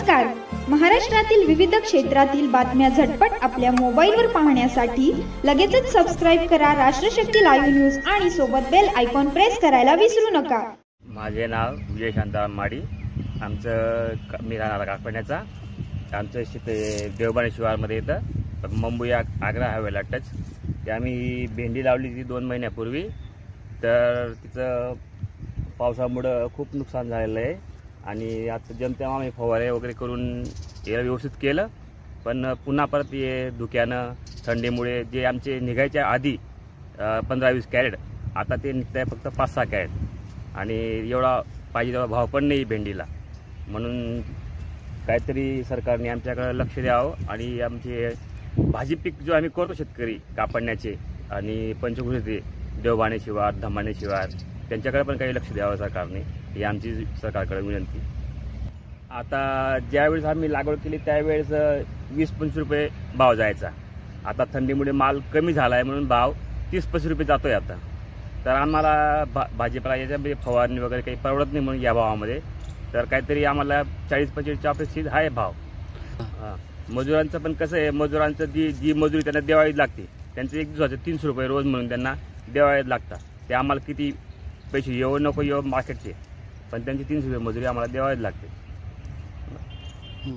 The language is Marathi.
नमस्कार. महाराष्ट्रातील विविध क्षेत्रातील बातम्या झटपट आपल्या मोबाईलवर पाहण्यासाठी लगेचच सबस्क्राइब करा राष्ट्रशक्ती लाईव्ह न्यूज आणि सोबत बेल आयकॉन प्रेस करायला विसरू नका. माझे नाव विजय शांताराम माडी. आमचं मी राहणार काकपण्याचा. आमचं शेत देवबाणी शिवारमध्ये येतं. मुंबई आग्रा हायवेला टच. ते आम्ही भेंडी लावली ती 2 महिन्यापूर्वी. तर तिचं पावसामुळं खूप नुकसान झालेलं आहे आणि आता जमतेव्हा आम्ही फवारे वगैरे करून याला व्यवस्थित केलं. पण पुन्हा परत हे धुक्यानं थंडीमुळे जे आमचे निघायच्या आधी 15-20 कॅरेट आता ते निघत आहे फक्त 5-6 कॅरेट आणि एवढा पाहिजे तेवढा भाव पण नाही भेंडीला. म्हणून काहीतरी सरकारने आमच्याकडे लक्ष द्यावं आणि आमचे भाजी पीक जो आम्ही करतो शेतकरी कापडण्याचे आणि पंचकृषी देवबाणे शिवार धमाणे शिवार त्यांच्याकडे पण काही लक्ष द्यावं सरकारने, ही आमची सरकारकडे विनंती. आता ज्यावेळेस आम्ही लागवड केली त्यावेळेस 20-25 रुपये भाव जायचा. आता थंडीमुळे माल कमी झाला आहे म्हणून भाव 30-35 रुपये जातोय आता. तर आम्हाला भाजीपाला याच्यामध्ये फवारणी वगैरे काही परवडत नाही म्हणून या भावामध्ये. तर काहीतरी आम्हाला 40-45च्या अपेक्षित आहे भाव. मजुरांचं पण कसं आहे, मजुरांचं जी मजुरी त्यांना द्यावी लागते, त्यांचं एक दिवसाचे 300 रुपये रोज म्हणून त्यांना द्यावे लागतात. ते आम्हाला किती पैसे येऊ नको येऊ मार्केटचे, पण त्यांची 300 रुपये मजुरी आम्हाला द्यावीच लागते.